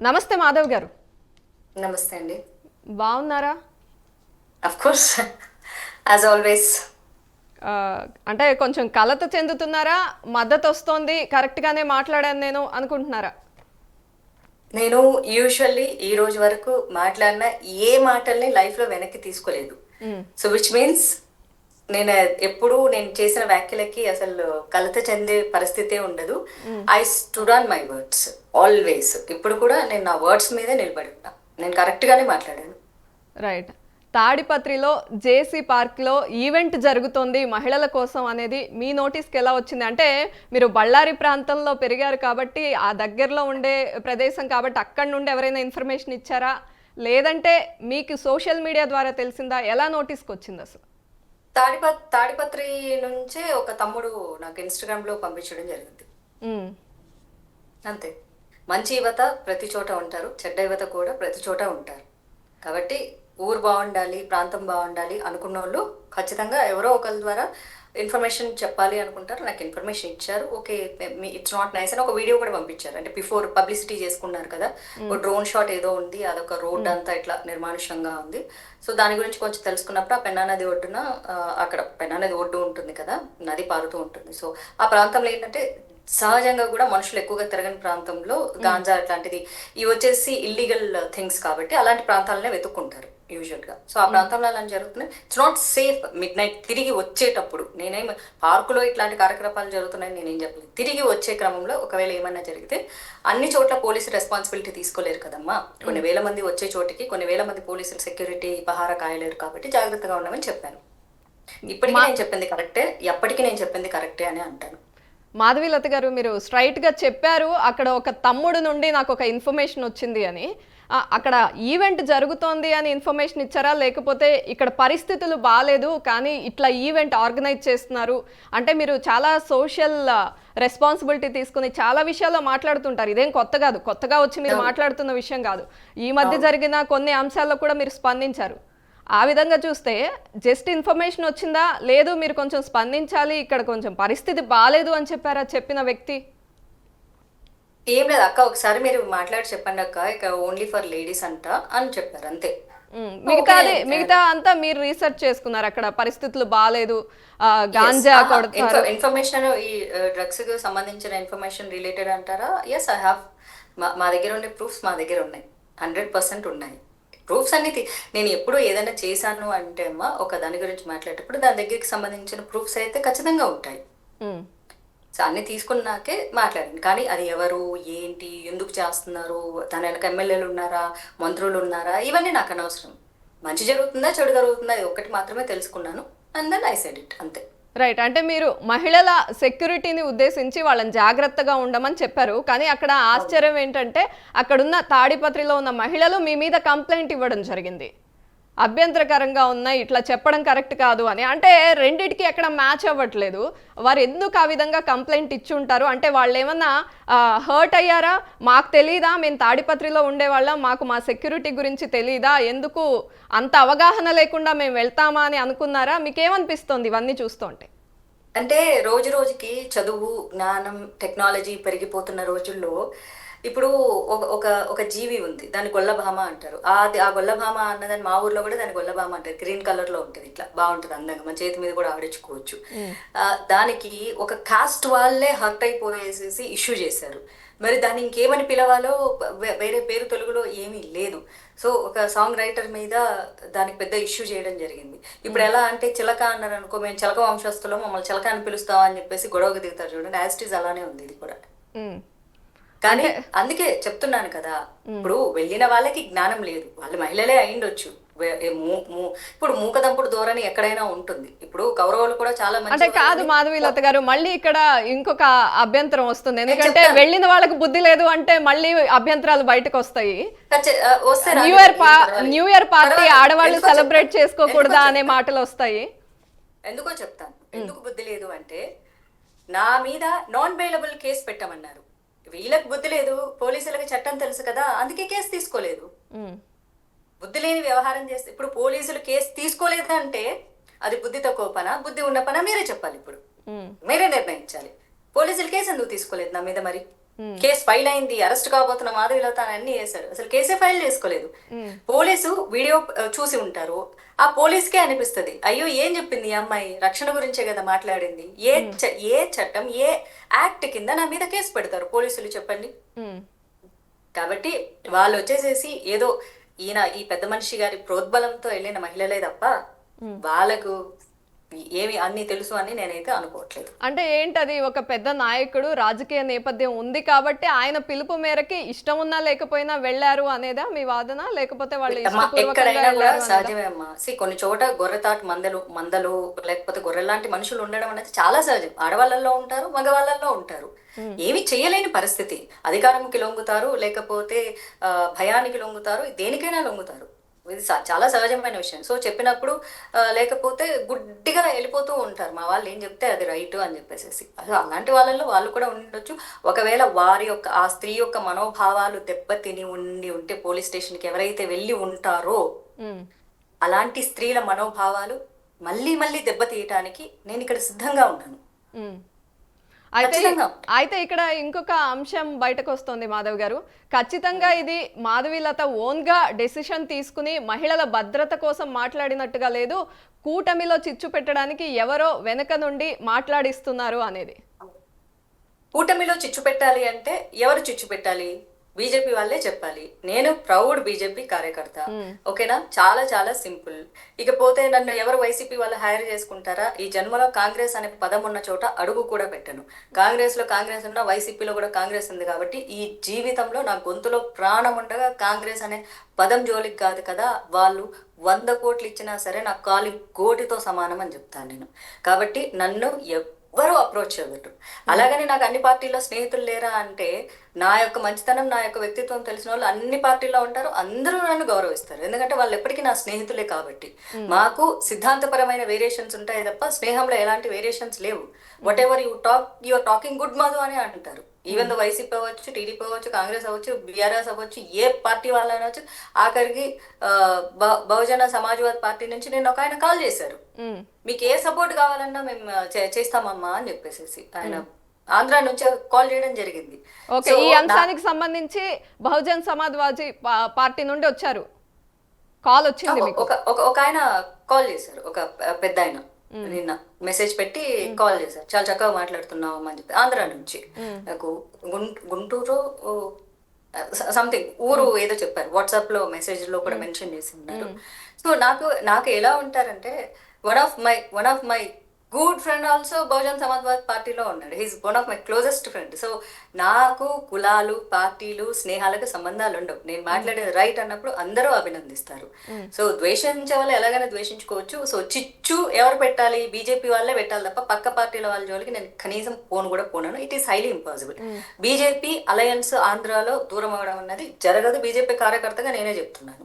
నమస్తే మాధవ్ గారు. నమస్తే అండి. బాగున్నారా? Of course as always. అంటే కొంచెం కలత చెందుతున్నారా? మద్దతు వస్తోంది, కరెక్ట్గానే మాట్లాడాను నేను అనుకుంటున్నారా? నేను యూజువల్లీ ఈ రోజు వరకు మాట్లాడిన ఏ మాటల్ని లైఫ్లో వెనక్కి తీసుకోలేదు. మ్మ్. సో విచ్ మీన్స్ నేను ఎప్పుడు నేను చేసిన వ్యాఖ్యలకి అసలు కలత చెందే పరిస్థితే ఉండదు. మ్మ్. I stood on my words always. ఇప్పుడు కూడా నేను నా వర్డ్స్ మీదే నిలబడి ఉన్నా. నేను కరెక్ట్గానే మాట్లాడాను. రైట్. తాడిపత్రిలో జేసీ పార్క్లో ఈవెంట్ జరుగుతోంది మహిళల కోసం అనేది మీ నోటీస్కి ఎలా వచ్చింది? అంటే మీరు బళ్ళారి ప్రాంతంలో పెరిగారు కాబట్టి ఆ దగ్గరలో ఉండే ప్రదేశం కాబట్టి అక్కడి నుండి ఎవరైనా ఇన్ఫర్మేషన్ ఇచ్చారా, లేదంటే మీకు సోషల్ మీడియా ద్వారా తెలిసిందా? ఎలా నోటీస్కి వచ్చింది అసలు? తాడిపత్రి నుంచే ఒక తమ్ముడు నాకు ఇన్స్టాగ్రామ్లో పంపించడం జరిగింది. మ్మ్. అంతే. మంచి యువత ప్రతి చోట ఉంటారు, చెడ్డ యువత కూడా ప్రతి చోట ఉంటారు. కాబట్టి ఊరు బాగుండాలి, ప్రాంతం బాగుండాలి అనుకున్న వాళ్ళు ఖచ్చితంగా ఎవరో ఒకరి ద్వారా ఇన్ఫర్మేషన్ చెప్పాలి అనుకుంటారు. నాకు ఇన్ఫర్మేషన్ ఇచ్చారు. ఓకే, ఇట్స్ నాట్ నైస్ అని ఒక వీడియో కూడా పంపించారు. అంటే బిఫోర్ పబ్లిసిటీ చేసుకున్నారు కదా, ఒక డ్రోన్ షాట్ ఏదో ఉంది, అదొక రోడ్ అంతా ఇట్లా నిర్మానుష్యంగా ఉంది. సో దాని గురించి కొంచెం తెలుసుకున్నప్పుడు ఆ పెన్నా నది ఒడ్డున అక్కడ పెన్నా నది ఒడ్డు ఉంటుంది కదా, నది పారుతూ ఉంటుంది. సో ఆ ప్రాంతంలో ఏంటంటే సహజంగా కూడా మనుషులు ఎక్కువగా తిరగని ప్రాంతంలో గాంజా అట్లాంటిది ఇవి వచ్చేసి ఇల్లీగల్ థింగ్స్ కాబట్టి అలాంటి ప్రాంతాలనే వెతుక్కుంటారు యూజువల్గా. సో ఆ ప్రాంతంలో అలా జరుగుతున్నాయి. It's not safe. Mid night తిరిగి వచ్చేటప్పుడు నేనేం పార్కులో ఇట్లాంటి కార్యకలాపాలు జరుగుతున్నాయని నేనేం చెప్పలేదు. తిరిగి వచ్చే క్రమంలో ఒకవేళ ఏమన్నా జరిగితే అన్ని చోట్ల పోలీసు రెస్పాన్సిబిలిటీ తీసుకోలేరు కదమ్మా. కొన్ని వేల మంది వచ్చే చోటికి కొన్ని వేల మంది పోలీసులు సెక్యూరిటీ పహారా కాయలేరు కాబట్టి జాగ్రత్తగా ఉండమని చెప్పాను. ఇప్పటికీ నేను చెప్పింది కరెక్టే, ఎప్పటికీ నేను చెప్పింది కరెక్టే అని అంటాను. మాధవీలత గారు, మీరు స్ట్రైట్గా చెప్పారు అక్కడ ఒక తమ్ముడు నుండి నాకు ఒక ఇన్ఫర్మేషన్ వచ్చింది అని. అక్కడ ఈవెంట్ జరుగుతోంది అని ఇన్ఫర్మేషన్ ఇచ్చారా, లేకపోతే ఇక్కడ పరిస్థితులు బాగాలేదు కానీ ఇట్లా ఈవెంట్ ఆర్గనైజ్ చేస్తున్నారు అంటే మీరు చాలా సోషల్ రెస్పాన్సిబిలిటీ తీసుకుని చాలా విషయాల్లో మాట్లాడుతుంటారు. ఇదేం కొత్త కాదు, కొత్తగా వచ్చి మీరు మాట్లాడుతున్న విషయం కాదు. ఈ మధ్య జరిగిన కొన్ని అంశాల్లో కూడా మీరు స్పందించారు. ఆ విధంగా చూస్తే జస్ట్ ఇన్ఫర్మేషన్ వచ్చిందా, లేదు మీరు కొంచెం స్పందించాలి ఇక్కడ కొంచెం పరిస్థితి బాగాలేదు అని చెప్పారా చెప్పిన వ్యక్తి? ఏం లేదు అక్క, ఒకసారి మీరు మాట్లాడి చెప్పండి అక్క, ఇక ఓన్లీ ఫర్ లేడీస్ అంట అని చెప్పారు అంతే. మిగతా అంతా మీరు రీసెర్చ్ చేసుకున్నారు అక్కడ పరిస్థితులు బాగాలేదు, గాంజా కొడతారు. ఇన్ఫర్మేషన్ ఈ డ్రగ్స్ కి సంబంధించిన ఇన్ఫర్మేషన్ రిలేటెడ్ అంటారా? Yes, I have. మా దగ్గర ఉండే ప్రూఫ్స్ మా దగ్గర ఉన్నాయి, 100% ఉన్నాయి ప్రూఫ్స్ అన్ని. నేను ఎప్పుడు ఏదైనా చేశాను అంటే అమ్మా ఒక దాని గురించి మాట్లాడేటప్పుడు దాని దగ్గరికి సంబంధించిన ప్రూఫ్స్ అయితే ఖచ్చితంగా ఉంటాయి. సో అన్ని తీసుకున్నాకే మాట్లాడండి. కానీ అది ఎవరు, ఏంటి, ఎందుకు చేస్తున్నారు, తన వెనక ఎమ్మెల్యేలు ఉన్నారా, మంత్రులు ఉన్నారా, ఇవన్నీ నాకు అనవసరం. మంచి జరుగుతుందా చెడు జరుగుతుందా ఇది ఒక్కటి మాత్రమే తెలుసుకున్నాను. And then I said it అంతే. రైట్. అంటే మీరు మహిళల సెక్యూరిటీని ఉద్దేశించి వాళ్ళని జాగ్రత్తగా ఉండమని చెప్పారు. కానీ అక్కడ ఆశ్చర్యం ఏంటంటే అక్కడున్న తాడిపత్రిలో ఉన్న మహిళలు మీ మీద కంప్లైంట్ ఇవ్వడం జరిగింది, అభ్యంతరకరంగా ఉన్నాయి, ఇట్లా చెప్పడం కరెక్ట్ కాదు అని. అంటే రెండిటికి ఎక్కడ మ్యాచ్ అవ్వట్లేదు. వారు ఎందుకు ఆ విధంగా కంప్లైంట్ ఇచ్చి ఉంటారు? అంటే వాళ్ళు ఏమన్నా హర్ట్ అయ్యారా? మాకు తెలీదా, మేము తాడిపత్రిలో ఉండేవాళ్ళం, మాకు మా సెక్యూరిటీ గురించి తెలీదా, ఎందుకు అంత అవగాహన లేకుండా మేము వెళ్తామా అని అనుకున్నారా? మీకేమనిపిస్తుంది ఇవన్నీ చూస్తుంటే? అంటే రోజు రోజుకి చదువు, జ్ఞానం, టెక్నాలజీ పెరిగిపోతున్న రోజుల్లో ఇప్పుడు ఒక ఒక జీవి ఉంది, దాన్ని గొల్లభామ అంటారు. ఆ గొల్లభామ అన్నదాన్ని మా ఊర్లో కూడా దాని గొల్లభామ అంటారు. గ్రీన్ కలర్ లో ఉంటుంది, ఇట్లా బాగుంటుంది, అందంగా మన చేతి మీద కూడా ఆడించుకోవచ్చు. దానికి ఒక కాస్ట్ వాళ్ళే హర్ట్ అయిపోయేసేసి ఇష్యూ చేశారు. మరి దాన్ని ఇంకేమని పిలవాలో వేరే పేరు తెలుగులో ఏమీ లేదు. సో ఒక సాంగ్ రైటర్ మీద దానికి పెద్ద ఇష్యూ చేయడం జరిగింది. ఇప్పుడు ఎలా అంటే చిలక అన్నారు అనుకో, మేము చిలక వంశస్థులో మమ్మల్ని చిలక అని పిలుస్తాం అని చెప్పేసి గొడవకు దిగుతారు చూడండి. యాజ్ ఇట్ ఈజ్ అలానే ఉంది ఇది కూడా. కానీ అందుకే చెప్తున్నాను కదా, ఇప్పుడు వెళ్ళిన వాళ్ళకి జ్ఞానం లేదు, వాళ్ళు మహిళలే అయిండొచ్చు. ఇప్పుడు మూకదంపుడు ధోరణి ఎక్కడైనా ఉంటుంది. ఇప్పుడు కౌరవులు కూడా చాలా మంది. అంటే కాదు మాధవీలత గారు, మళ్ళీ ఇక్కడ ఇంకొక అభ్యంతరం వస్తుంది. ఎందుకంటే వెళ్ళిన వాళ్ళకి బుద్ధి లేదు అంటే మళ్ళీ అభ్యంతరాలు బయటకు వస్తాయి. న్యూ ఇయర్ పార్టీ ఆడవాళ్ళు సెలబ్రేట్ చేసుకోకూడదా అనే మాటలు వస్తాయి. ఎందుకో చెప్తాను ఎందుకు బుద్ధి లేదు అంటే, నా మీద నాన్ బెయిలబుల్ కేసు పెట్టమన్నారు. వీళ్ళకి బుద్ధి లేదు, పోలీసులకి చట్టం తెలుసు కదా, అందుకే కేసు తీసుకోలేదు. బుద్ధి లేని వ్యవహారం చేస్తే ఇప్పుడు పోలీసులు కేసు తీసుకోలేదంటే అది బుద్ధి తక్కువ పనా, బుద్ధి ఉన్న పనా మీరే చెప్పాలి. ఇప్పుడు మీరే నిర్ణయించాలి. పోలీసులు కేసు ఎందుకు తీసుకోలేదు నా మీద? మరి కేసు ఫైల్ అయింది, అరెస్ట్ కాబోతున్న మాధవీలత అన్ని చేశారు, అసలు కేసే ఫైల్ చేసుకోలేదు. పోలీసు వీడియో చూసి ఉంటారు, ఆ పోలీస్కే అనిపిస్తుంది అయ్యో ఏం చెప్పింది ఈ అమ్మాయి, రక్షణ గురించే కదా మాట్లాడింది, ఏ చట్టం ఏ యాక్ట్ కింద నా మీద కేసు పెడతారు పోలీసులు చెప్పండి. కాబట్టి వాళ్ళు వచ్చేసేసి ఏదో ఈ పెద్ద మనిషి గారి ప్రోద్బలంతో వెళ్ళిన మహిళలే తప్ప వాళ్ళకు ఏమి అన్ని తెలుసు అని నేనైతే అనుకోవట్లేదు. అంటే ఏంటది, ఒక పెద్ద నాయకుడు రాజకీయ నేపథ్యం ఉంది కాబట్టి ఆయన పిలుపు మేరకి ఇష్టం ఉన్నా లేకపోయినా వెళ్ళారు అనేదా మీ వాదన, లేకపోతే వాళ్ళు ఎక్కడైనా కూడా సహజమే అమ్మా. కొన్ని చోట గొర్రెతాటు మందలు లేకపోతే గొర్రెలాంటి మనుషులు ఉండడం అనేది చాలా సహజం. ఆడవాళ్ళల్లో ఉంటారు, మగవాళ్ళల్లో ఉంటారు. ఏమి చేయలేని పరిస్థితి, అధికారంకి లొంగుతారు, లేకపోతే భయానికి లొంగుతారు, దేనికైనా లొంగుతారు. ఇది చాలా సహజమైన విషయం. సో చెప్పినప్పుడు లేకపోతే గుడ్డిగా వెళ్ళిపోతూ ఉంటారు, మా వాళ్ళు ఏం చెప్తే అది రైట్ అని చెప్పేసి. అసలు అలాంటి వాళ్ళల్లో వాళ్ళు కూడా ఉండొచ్చు. ఒకవేళ వారి యొక్క ఆ స్త్రీ యొక్క మనోభావాలు దెబ్బతిని ఉంటే పోలీస్ స్టేషన్కి ఎవరైతే వెళ్ళి ఉంటారో అలాంటి స్త్రీల మనోభావాలు మళ్ళీ మళ్ళీ దెబ్బతీయటానికి నేను ఇక్కడ సిద్ధంగా ఉన్నాను. అయితే ఇక్కడ ఇంకొక అంశం బయటకు వస్తుంది మాధవ్ గారు, ఖచ్చితంగా ఇది మాధవీలత ఓన్ గా డెసిషన్ తీసుకుని మహిళల భద్రత కోసం మాట్లాడినట్టుగా లేదు, కూటమిలో చిచ్చు పెట్టడానికి ఎవరో వెనక నుండి మాట్లాడిస్తున్నారు అనేది. కూటమిలో చిచ్చు పెట్టాలి అంటే ఎవరు చిచ్చు పెట్టాలి? బీజేపీ వాళ్ళే చెప్పాలి. నేను ప్రౌడ్ బీజేపీ కార్యకర్త, ఓకేనా? చాలా చాలా సింపుల్. ఇకపోతే నన్ను ఎవరు వైసీపీ వాళ్ళు హైర్ చేసుకుంటారా? ఈ జన్మలో కాంగ్రెస్ అనే పదం ఉన్న చోట అడుగు కూడా పెట్టను. కాంగ్రెస్ లో కాంగ్రెస్ ఉన్నా వైసీపీలో కూడా కాంగ్రెస్ ఉంది కాబట్టి ఈ జీవితంలో నా గొంతులో ప్రాణం ఉండగా కాంగ్రెస్ అనే పదం జోలికి కాదు కదా. వాళ్ళు 100 కోట్లు ఇచ్చినా సరే నా కాలి గోటితో సమానం అని చెప్తాను నేను. కాబట్టి నన్ను ఎవరు అప్రోచ్ అవ్వరు. అలాగని నాకు అన్ని పార్టీల్లో స్నేహితులు లేరా అంటే, నా యొక్క మంచితనం, నా యొక్క వ్యక్తిత్వం తెలిసిన వాళ్ళు అన్ని పార్టీల్లో ఉంటారు, అందరూ నన్ను గౌరవిస్తారు. ఎందుకంటే వాళ్ళు ఎప్పటికీ నా స్నేహితులే కాబట్టి. మాకు సిద్ధాంతపరమైన వేరియేషన్స్ ఉంటాయి తప్ప స్నేహంలో ఎలాంటి వేరియేషన్స్ లేవు. Whatever you are talking good Madhu అని అంటారు. ఈవెన్ దో వైసీపీ అవ్వచ్చు, టీడీపీ అవ్వచ్చు, కాంగ్రెస్ అవ్వచ్చు, బీఆర్ఎస్ అవ్వచ్చు, ఏ పార్టీ వాళ్ళైనా అవ్వచ్చు. ఆఖరికి బహుజన సమాజ్వాదీ పార్టీ నుంచి నేను ఒక ఆయన కాల్ చేశారు, మీకు ఏ సపోర్ట్ కావాలన్నా మేము చేస్తామమ్మా అని చెప్పేసి ఆయన ఆంధ్ర నుంచి కాల్ చేయడం జరిగింది. ఓకే, ఈ అంశానికి సంబంధించి బహుజన్ సమాజ్వాదీ పార్టీ నుండి వచ్చారు, కాల్ వచ్చింది మీకు? ఒక ఆయన కాల్ చేశారు, ఒక పెద్ద ఆయన నిన్న మెసేజ్ పెట్టి కాల్ చేశారు, చాలా చక్కగా మాట్లాడుతున్నాం అని చెప్పి. ఆంధ్ర నుంచి నాకు గుంటూరు సంథింగ్ ఊరు ఏదో చెప్పారు, వాట్సాప్ లో మెసేజ్ లో కూడా మెన్షన్ చేసి ఉన్నారు. సో నాకు ఎలా ఉంటారంటే, one of my good friend also Bahujan Samajwadi పార్టీలో ఉన్నాడు. He's one of my closest friend. So నాకు కులాలు, పార్టీలు, స్నేహాలకు సంబంధాలు ఉండవు. నేను మాట్లాడేది రైట్ అన్నప్పుడు అందరూ అభినందిస్తారు. సో ద్వేషించే వాళ్ళు ఎలాగైనా ద్వేషించుకోవచ్చు. సో చిచ్చు ఎవరు పెట్టాలి? బీజేపీ వాళ్ళే పెట్టాలి తప్ప పక్క పార్టీల వాళ్ళ జోలికి నేను కనీసం పోను. It is highly impossible. BJP alliance ఆంధ్రాలో దూరం అవడం అన్నది జరగదు. బీజేపీ కార్యకర్తగా నేనే చెప్తున్నాను.